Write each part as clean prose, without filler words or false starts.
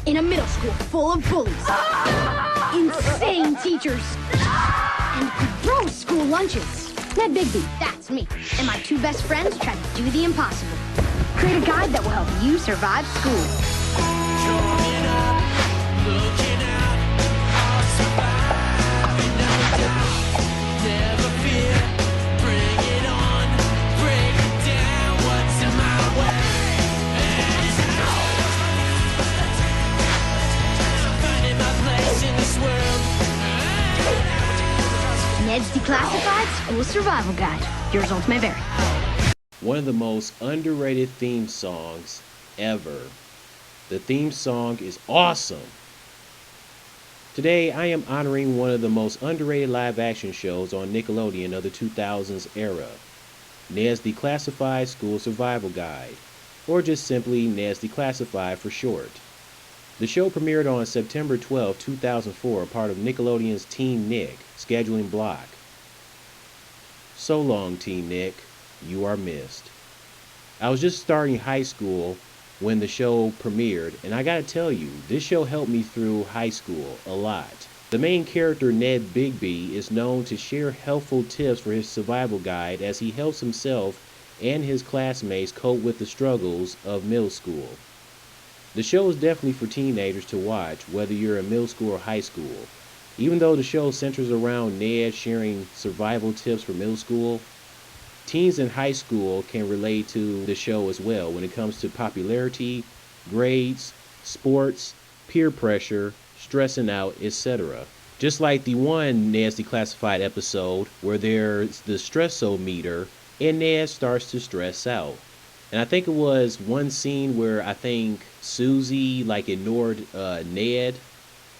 In a middle school full of bullies, insane teachers, and gross school lunches. Ned Bigby, that's me, and my two best friends try to do the impossible. Create a guide that will help you survive school. Coming up, looking out, I'll survive, no doubt. Never fear, bring it on, break it down, what's in my way? And finding my place in this world. Ned's Declassified School Survival Guide. Yours ultimate vary. One of the most underrated theme songs ever. The theme song is awesome. Today I am honoring one of the most underrated live action shows on Nickelodeon of the 2000s era, Ned's Declassified School Survival Guide, or just simply Ned's Declassified for short. The show premiered on September 12, 2004, part of Nickelodeon's Teen Nick scheduling block. So long, Teen Nick, you are missed. I was just starting high school when the show premiered, and I gotta tell you, this show helped me through high school a lot. The main character, Ned Bigby, is known to share helpful tips for his survival guide as he helps himself and his classmates cope with the struggles of middle school. The show is definitely for teenagers to watch, whether you're in middle school or high school. Even though the show centers around Ned sharing survival tips for middle school, teens in high school can relate to the show as well when it comes to popularity, grades, sports, peer pressure, stressing out, etc. Just like the one Ned's Declassified episode where there's the stress-o-meter and Ned starts to stress out. And I think it was one scene where I think Susie ignored Ned,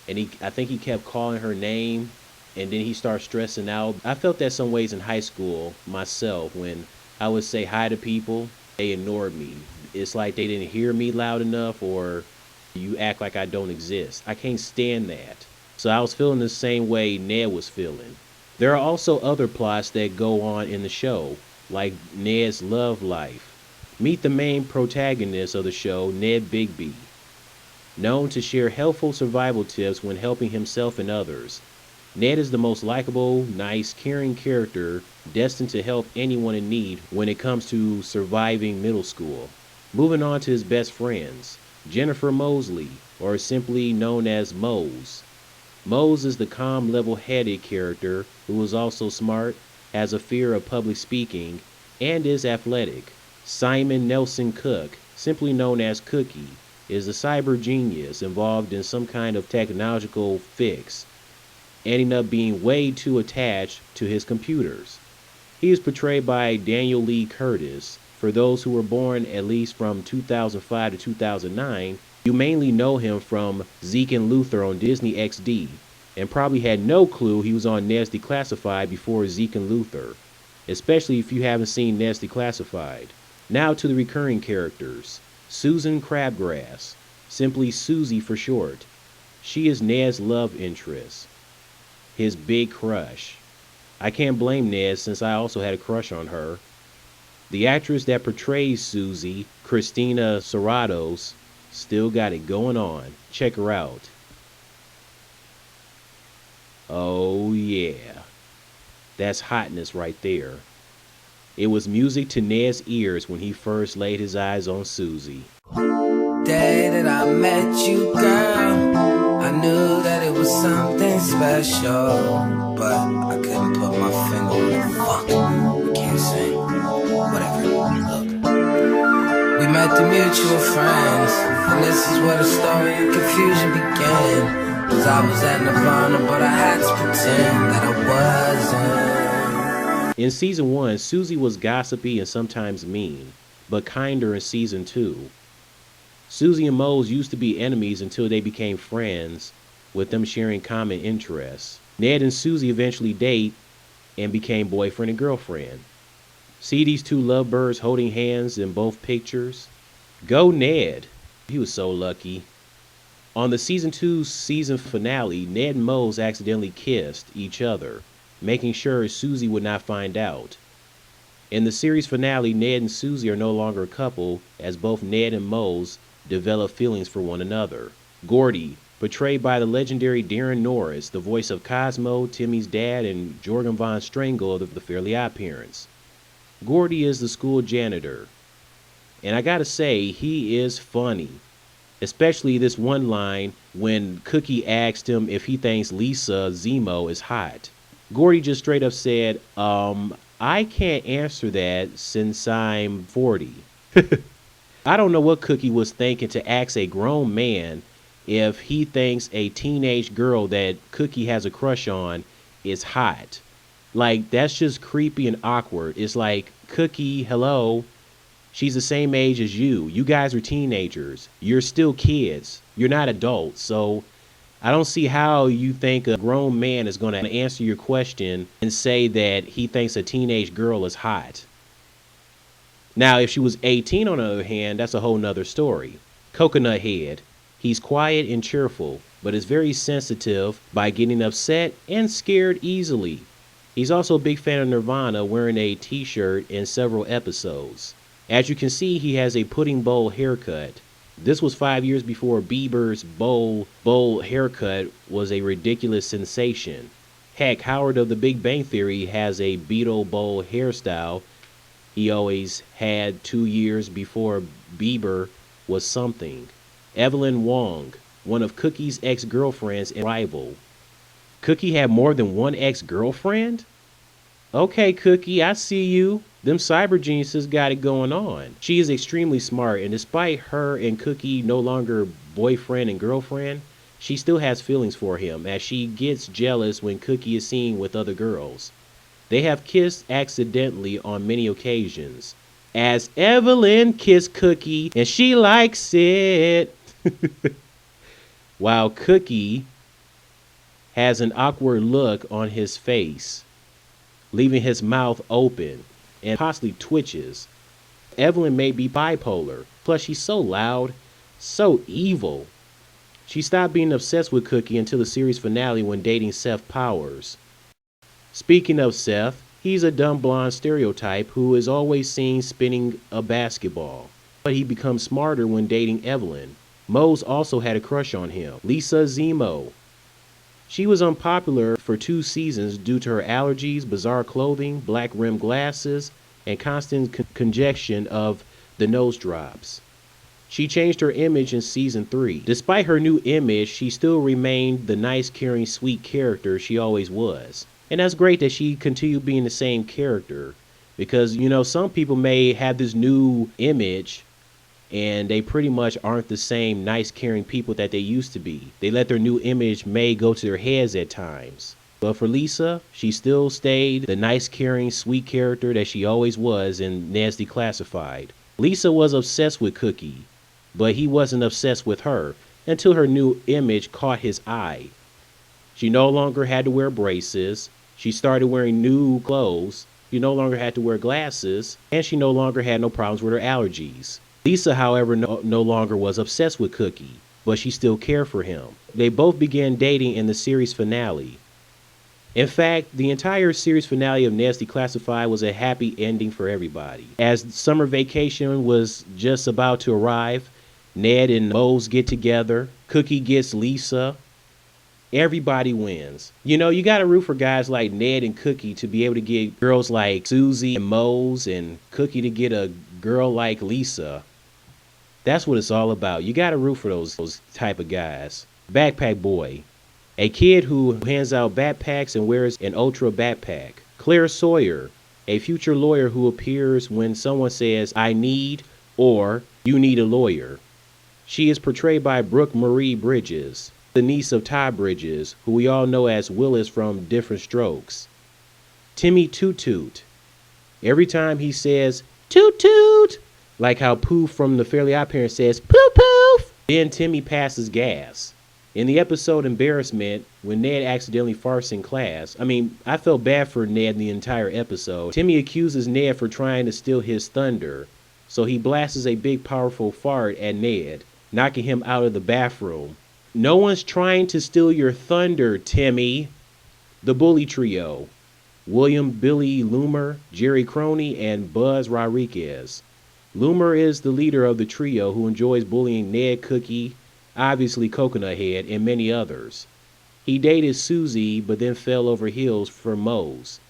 and I think he kept calling her name, and then he starts stressing out. I felt that some ways in high school myself when I would say hi to people, they ignored me. It's like they didn't hear me loud enough, or you act like I don't exist. I can't stand that. So I was feeling the same way Ned was feeling. There are also other plots that go on in the show, like Ned's love life. Meet the main protagonist of the show, Ned Bigby, known to share helpful survival tips when helping himself and others. Ned is the most likable, nice, caring character destined to help anyone in need when it comes to surviving middle school. Moving on to his best friends, Jennifer Mosley, or simply known as Mose. Mose is the calm, level-headed character who is also smart, has a fear of public speaking, and is athletic. Simon Nelson Cook, simply known as Cookie, is a cyber genius involved in some kind of technological fix, ending up being way too attached to his computers. He is portrayed by Daniel Lee Curtis. For those who were born at least from 2005 to 2009, you mainly know him from Zeke and Luther on Disney XD, and probably had no clue he was on Ned's Declassified before Zeke and Luther, especially if you haven't seen Ned's Declassified. Now to the recurring characters. Susan Crabgrass, simply Susie for short. She is Ned's love interest, his big crush. I can't blame Ned since I also had a crush on her. The actress that portrays Susie, Christina Serratos, still got it going on. Check her out. Oh yeah, that's hotness right there. It was music to Ned's ears when he first laid his eyes on Susie. Day that I met you, girl, I knew that it was something special, but I couldn't put my finger on it. Fuck, I can't sing. Whatever, look. We met the mutual friends, and this is where the story of confusion began. Cause I was at Nirvana, but I had to pretend that I wasn't. In season 1, Susie was gossipy and sometimes mean, but kinder in season 2. Susie and Mose used to be enemies until they became friends, with them sharing common interests. Ned and Susie eventually date and became boyfriend and girlfriend. See these two lovebirds holding hands in both pictures? Go Ned! He was so lucky. On the season 2 season finale, Ned and Mose accidentally kissed each other, making sure Susie would not find out. In the series finale, Ned and Susie are no longer a couple, as both Ned and Mose develop feelings for one another. Gordy, portrayed by the legendary Darren Norris, the voice of Cosmo, Timmy's dad, and Jorgen von Strangle of the Fairly Odd Parents. Gordy is the school janitor, and I gotta say, he is funny. Especially this one line when Cookie asked him if he thinks Lisa Zemo is hot. Gordy just straight up said, I can't answer that since I'm 40. I don't know what Cookie was thinking to ask a grown man if he thinks a teenage girl that Cookie has a crush on is hot. Like, that's just creepy and awkward. It's like, Cookie, hello. She's the same age as you. You guys are teenagers. You're still kids. You're not adults. So I don't see how you think a grown man is going to answer your question and say that he thinks a teenage girl is hot. Now, if she was 18, on the other hand, that's a whole nother story. Coconut Head. He's quiet and cheerful, but is very sensitive by getting upset and scared easily. He's also a big fan of Nirvana, wearing a t-shirt in several episodes. As you can see, he has a pudding bowl haircut. This was 5 years before Bieber's bowl haircut was a ridiculous sensation. Heck, Howard of the Big Bang Theory has a Beetle bowl hairstyle he always had 2 years before Bieber was something. Evelyn Wong, one of Cookie's ex-girlfriends and rival. Cookie had more than one ex-girlfriend? Okay, Cookie, I see you. Them cyber geniuses got it going on. She is extremely smart, and despite her and Cookie no longer boyfriend and girlfriend, she still has feelings for him, as she gets jealous when Cookie is seen with other girls. They have kissed accidentally on many occasions, as Evelyn kissed Cookie, and she likes it. While Cookie has an awkward look on his face, leaving his mouth open and possibly twitches. Evelyn may be bipolar, plus she's so loud, so evil. She stopped being obsessed with Cookie until the series finale when dating Seth Powers. Speaking of Seth, he's a dumb blonde stereotype who is always seen spinning a basketball. But he becomes smarter when dating Evelyn. Mose also had a crush on him, Lisa Zemo. She was unpopular for 2 seasons due to her allergies, bizarre clothing, black rimmed glasses, and constant congestion of the nose drops. She changed her image in season 3. Despite her new image, she still remained the nice, caring, sweet character she always was. And that's great that she continued being the same character, because, you know, some people may have this new image and they pretty much aren't the same nice, caring people that they used to be. They let their new image may go to their heads at times. But for Lisa, she still stayed the nice, caring, sweet character that she always was in Ned's Declassified. Lisa was obsessed with Cookie, but he wasn't obsessed with her until her new image caught his eye. She no longer had to wear braces. She started wearing new clothes. She no longer had to wear glasses, and she no longer had no problems with her allergies. Lisa, however, no longer was obsessed with Cookie, but she still cared for him. They both began dating in the series finale. In fact, the entire series finale of Ned's Declassified was a happy ending for everybody. As summer vacation was just about to arrive, Ned and Mose get together, Cookie gets Lisa. Everybody wins. You know, you gotta root for guys like Ned and Cookie to be able to get girls like Susie and Mose, and Cookie to get a girl like Lisa. That's what it's all about. You gotta root for those type of guys. Backpack Boy. A kid who hands out backpacks and wears an ultra backpack. Claire Sawyer. A future lawyer who appears when someone says, I need, or you need a lawyer. She is portrayed by Brooke Marie Bridges, the niece of Todd Bridges, who we all know as Willis from Different Strokes. Timmy Toot Toot. Every time he says, toot toot, like how Poof from the Fairly Odd Parents says, poof poof, then Timmy passes gas. In the episode Embarrassment, when Ned accidentally farts in class, I felt bad for Ned the entire episode. Timmy accuses Ned for trying to steal his thunder, so he blasts a big powerful fart at Ned, knocking him out of the bathroom. No one's trying to steal your thunder, Timmy. The Bully Trio. William Billy Loomer, Jerry Croney, and Buzz Rodriguez. Loomer is the leader of the trio who enjoys bullying Ned, Cookie, obviously Coconut Head, and many others. He dated Susie, but then fell over heels for Mose.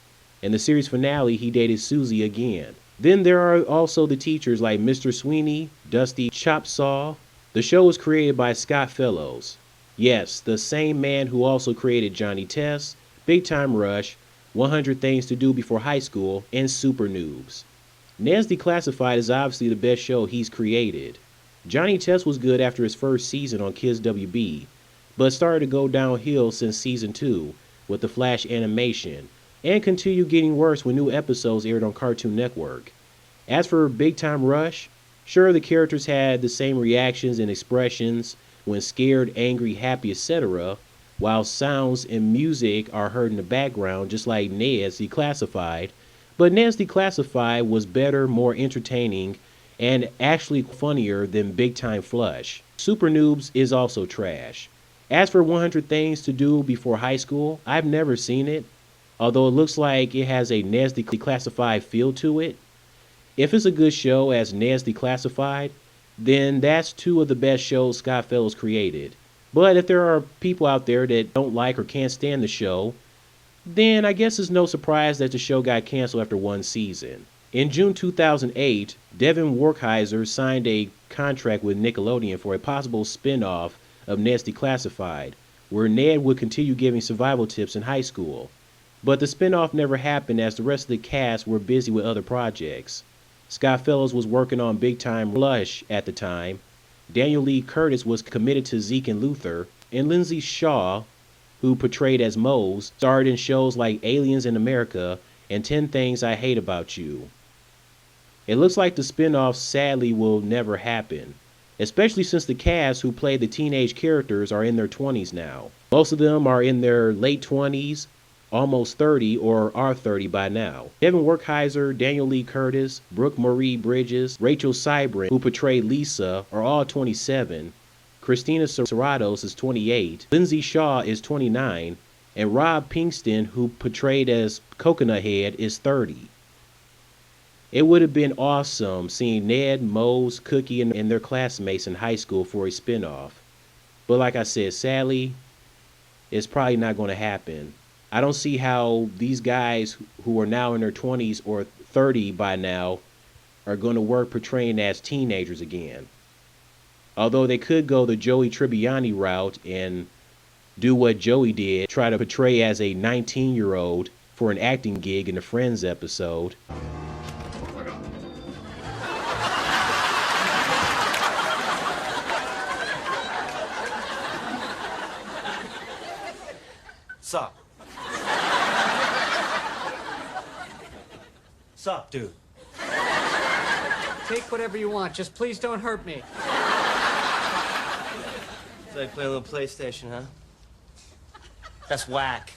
In the series finale, he dated Susie again. Then there are also the teachers like Mr. Sweeney, Dusty Chopsaw. The show was created by Scott Fellows. Yes, the same man who also created Johnny Test, Big Time Rush, 100 Things to Do Before High School, and Super Noobs. Ned's Declassified is obviously the best show he's created. Johnny Test was good after his first season on Kids WB, but started to go downhill since season 2 with the Flash animation, and continued getting worse when new episodes aired on Cartoon Network. As for Big Time Rush, sure, the characters had the same reactions and expressions when scared, angry, happy, etc., while sounds and music are heard in the background just like Ned's Declassified, but Ned's Declassified was better, more entertaining, and actually funnier than Big Time Flush. Super Noobs is also trash. As for 100 Things to Do Before High School, I've never seen it, although it looks like it has a Ned's Declassified feel to it. If it's a good show as Ned's Declassified, then that's two of the best shows Scott Fellows created. But if there are people out there that don't like or can't stand the show, then I guess it's no surprise that the show got canceled after one season. In June 2008, Devin Werkheiser signed a contract with Nickelodeon for a possible spin-off of Ned's Declassified, where Ned would continue giving survival tips in high school. But the spin-off never happened as the rest of the cast were busy with other projects. Scott Fellows was working on Big Time Rush at the time, Daniel Lee Curtis was committed to Zeke and Luther, and Lindsay Shaw, who portrayed as Mose, starred in shows like Aliens in America and 10 Things I Hate About You. It looks like the spin-off sadly will never happen, especially since the cast who played the teenage characters are in their 20s now. Most of them are in their late 20s, almost 30, or are 30 by now. Devin Werkheiser, Daniel Lee Curtis, Brooke Marie Bridges, Rachel Sybrin, who portrayed Lisa, are all 27. Christina Serratos is 28, Lindsay Shaw is 29, and Rob Pinkston, who portrayed as Coconut Head, is 30. It would have been awesome seeing Ned, Mose, Cookie, and their classmates in high school for a spinoff. But like I said, sadly, it's probably not going to happen. I don't see how these guys who are now in their 20s or 30 by now are going to work portraying as teenagers again. Although they could go the Joey Tribbiani route and do what Joey did, try to portray as a 19-year-old for an acting gig in the Friends episode. Sup? Sup, dude? Take whatever you want, just please don't hurt me. So they play a little PlayStation, huh? That's whack.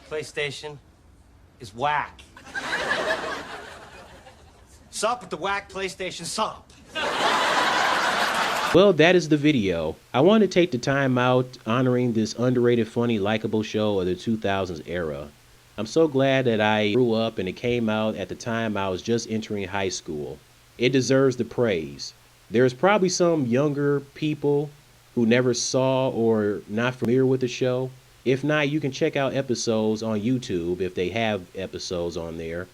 PlayStation is whack. Sup with the whack PlayStation, sup. Well, that is the video. I want to take the time out honoring this underrated, funny, likable show of the 2000s era. I'm so glad that I grew up and it came out at the time I was just entering high school. It deserves the praise. There's probably some younger people who never saw or not familiar with the show. If not, you can check out episodes on YouTube if they have episodes on there.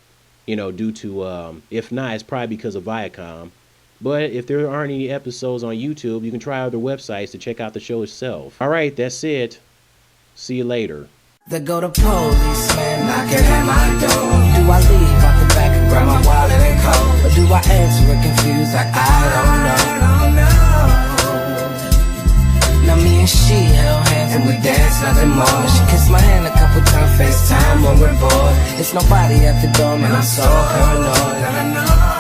You know, due to, if not, it's probably because of Viacom. But if there aren't any episodes on YouTube, you can try other websites to check out the show itself. Alright, that's it. See you later. There go the policeman knocking at my door. Do I leave out the back and grab my wallet and coat? Or do I answer it confused like I don't know? Now me and she held hands and we danced nothing more. She kissed my hand a couple times, FaceTime when we're bored. It's nobody at the door, man, I'm so paranoid.